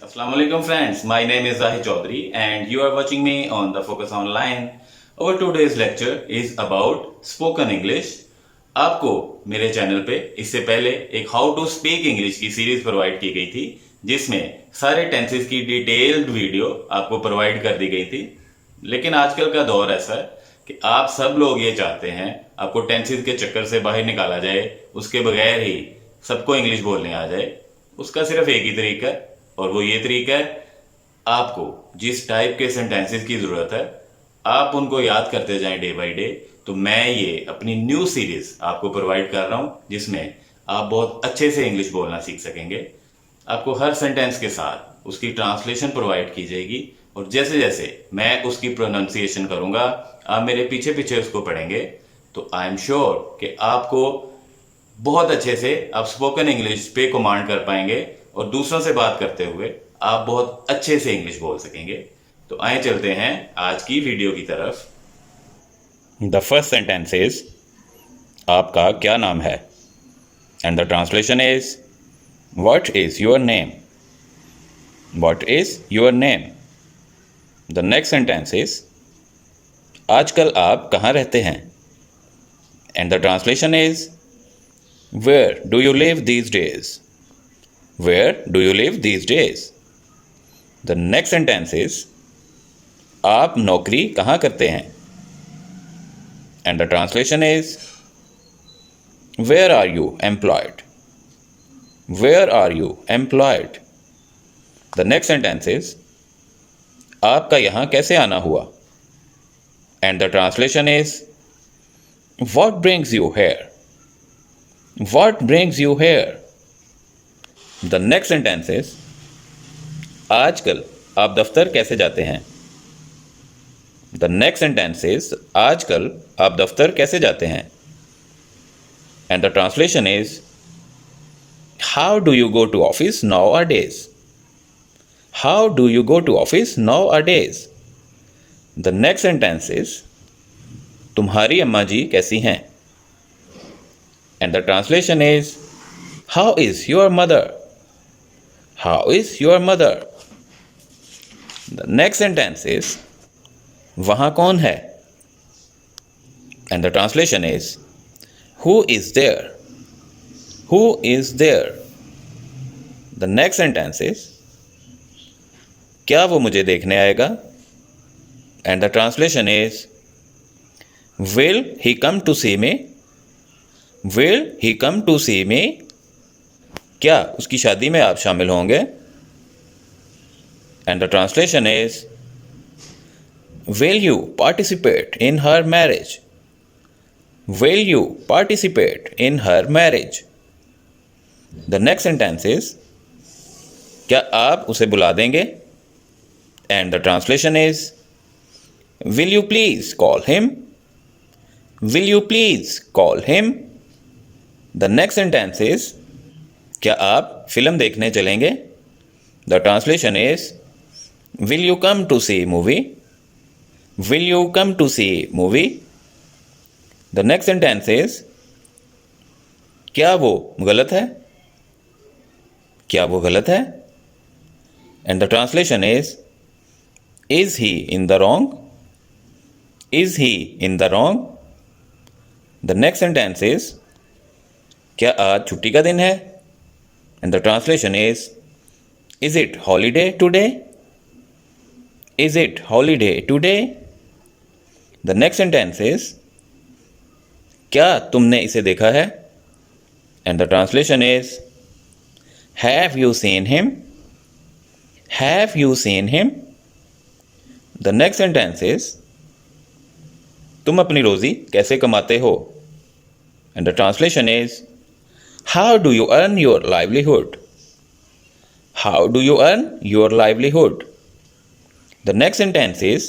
Assalamualaikum friends, my name is Zahid Chaudhary and you are watching me on the Focus Online. Our today's lecture is about spoken English. आपको मेरे channel पे इससे पहले एक how to speak English की series provide की गई थी जिसमें सारे टेंसेस की डिटेल्ड वीडियो आपको प्रोवाइड कर दी गई थी। लेकिन आजकल का दौर ऐसा है कि आप सब लोग ये चाहते हैं आपको टेंसेस के चक्कर से बाहर निकाला जाए, उसके बगैर ही सबको इंग्लिश बोलने आ जाए। उसका सिर्फ एक ही तरीका है और वो ये तरीका है, आपको जिस टाइप के सेंटेंसेस की जरूरत है आप उनको याद करते जाएं डे बाय डे। तो मैं ये अपनी न्यू सीरीज आपको प्रोवाइड कर रहा हूं जिसमें आप बहुत अच्छे से इंग्लिश बोलना सीख सकेंगे। आपको हर सेंटेंस के साथ उसकी ट्रांसलेशन प्रोवाइड की जाएगी और जैसे जैसे मैं उसकी प्रोनाउंसिएशन करूंगा आप मेरे पीछे पीछे उसको पढ़ेंगे तो आई एम श्योर कि आपको बहुत अच्छे से आप स्पोकन इंग्लिश पे कमांड कर पाएंगे और दूसरों से बात करते हुए आप बहुत अच्छे से इंग्लिश बोल सकेंगे। तो आए चलते हैं आज की वीडियो की तरफ। द फर्स्ट सेंटेंस इज आपका क्या नाम है and the translation is what is your name. What is your name. The next sentence is आजकल आप कहाँ रहते हैं and the translation is where do you live these days. Where do you live these days? The next sentence is आप नौकरी कहाँ करते हैं and the translation is where are you employed? Where are you employed? The next sentence is आपका यहाँ कैसे आना हुआ and the translation is what brings you here? What brings you here? The next sentence is आजकल आप दफ्तर कैसे जाते हैं। The next sentence is आजकल आप दफ्तर कैसे जाते हैं and the translation is how do you go to office nowadays? How do you go to office nowadays? The next sentence is तुम्हारी अम्मा जी कैसी हैं and the translation is how is your mother? How is your mother? The next sentence is वहाँ कौन है and the translation is who is there? Who is there? The next sentence is क्या वो मुझे देखने आएगा and the translation is will he come to see me? Will he come to see me? क्या उसकी शादी में आप शामिल होंगे and the translation is will you participate in her marriage. Will you participate in her marriage. The next sentence is क्या आप उसे बुला देंगे and the translation is will you please call him. Will you please call him. The next sentence is क्या आप फिल्म देखने चलेंगे the translation is will you come to see movie. Will you come to see movie. The next sentence is क्या वो गलत है। क्या वो गलत है and the translation is he in the wrong. Is he in the wrong. The next sentence is क्या आज छुट्टी का दिन है and the translation is it holiday today? Is it holiday today? The next sentence is क्या तुमने इसे देखा है and the translation is have you seen him? Have you seen him? The next sentence is तुम अपनी रोजी कैसे कमाते हो and the translation is how do you earn your livelihood? How do you earn your livelihood? The next sentence is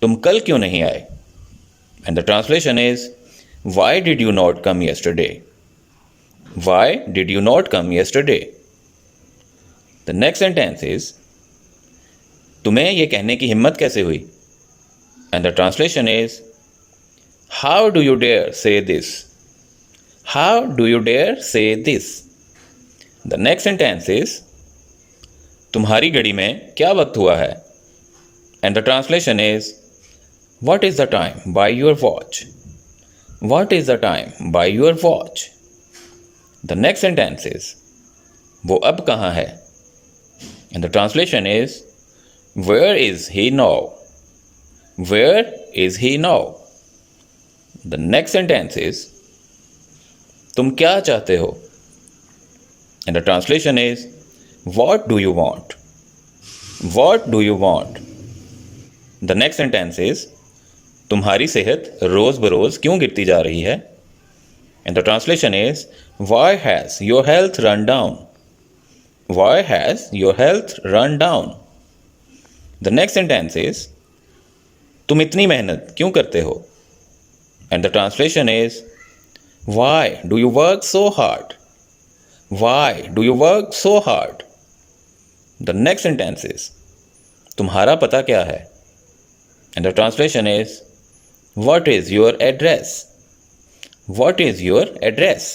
तुम कल क्यों नहीं आए and the translation is why did you not come yesterday? Why did you not come yesterday? The next sentence is तुम्हें ये कहने की हिम्मत कैसे हुई and the translation is how do you dare say this? How do you dare say this? The next sentence is तुम्हारी घड़ी में क्या वक्त हुआ है? And the translation is what is the time by your watch? What is the time by your watch? The next sentence is वो अब कहाँ है? And the translation is where is he now? Where is he now? The next sentence is तुम क्या चाहते हो? And the translation is what do you want? What do you want? The next sentence is तुम्हारी सेहत रोज बरोज क्यों गिरती जा रही है? And the translation is why has your health run down? Why has your health run down? The next sentence is तुम इतनी मेहनत क्यों करते हो? And the translation is why do you work so hard? Why do you work so hard? The next sentence is तुम्हारा पता क्या है? And the translation is what is your address? What is your address?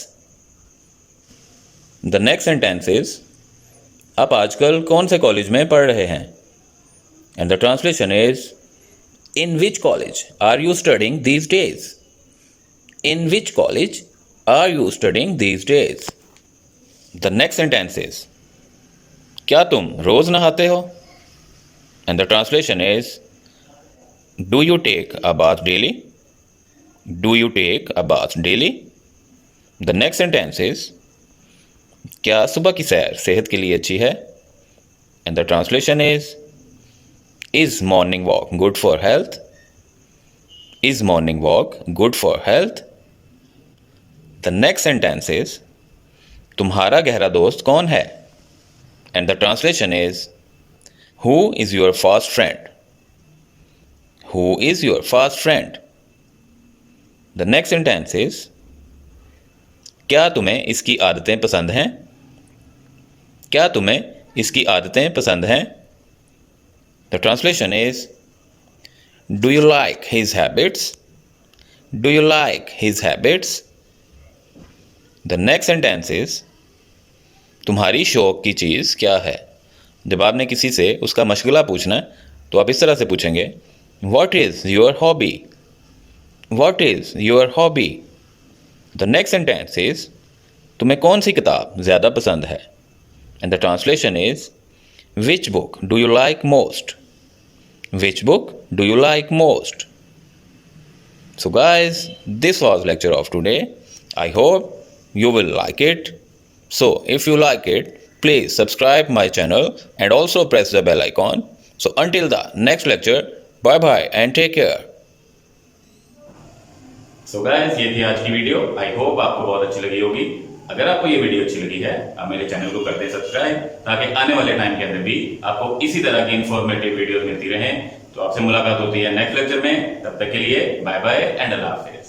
The next sentence is आप आजकल कौन से college में पढ़ रहे हैं? And the translation is in which college are you studying these days? In which college are you studying these days? The next sentence is क्या तुम रोज नहाते हो? And the translation is do you take a bath daily? Do you take a bath daily? The next sentence is क्या सुबह की सैर सेहत के लिए अच्छी है? And the translation is morning walk good for health? Is morning walk good for health? The next sentence is तुम्हारा गहरा दोस्त कौन है? And the translation is who is your fast friend? Who is your fast friend? The next sentence is क्या तुम्हें इसकी आदतें पसंद हैं? क्या तुम्हें इसकी आदतें पसंद हैं? The translation is do you like his habits? Do you like his habits? The next sentence is तुम्हारी शौक की चीज़ क्या है? जब आपने किसी से उसका मशगला पूछना है तो आप इस तरह से पूछेंगे what is your hobby? What is your hobby? The next sentence is तुम्हें कौन सी किताब ज़्यादा पसंद है? And the translation is which book do you like most? Which book do you like most? So guys, this was lecture of today. I hope you will like it. So if you like it, please subscribe my channel and also press the bell icon. So until the next lecture, bye bye and take care. So guys, ये थी आज की video. I hope आपको बहुत अच्छी लगी होगी. अगर आपको ये वीडियो अच्छी लगी है, आप मेरे चैनल को कर दें सब्सक्राइब, ताकि आने वाले टाइम के अंदर भी आपको इसी तरह की इंफॉर्मेटिव वीडियोस मिलती रहें. तो आपसे मुलाकात होती है नेक्स्ट लेक्चर में. तब तक के लिए बाय बाय एंड अल्लाह हाफिज़.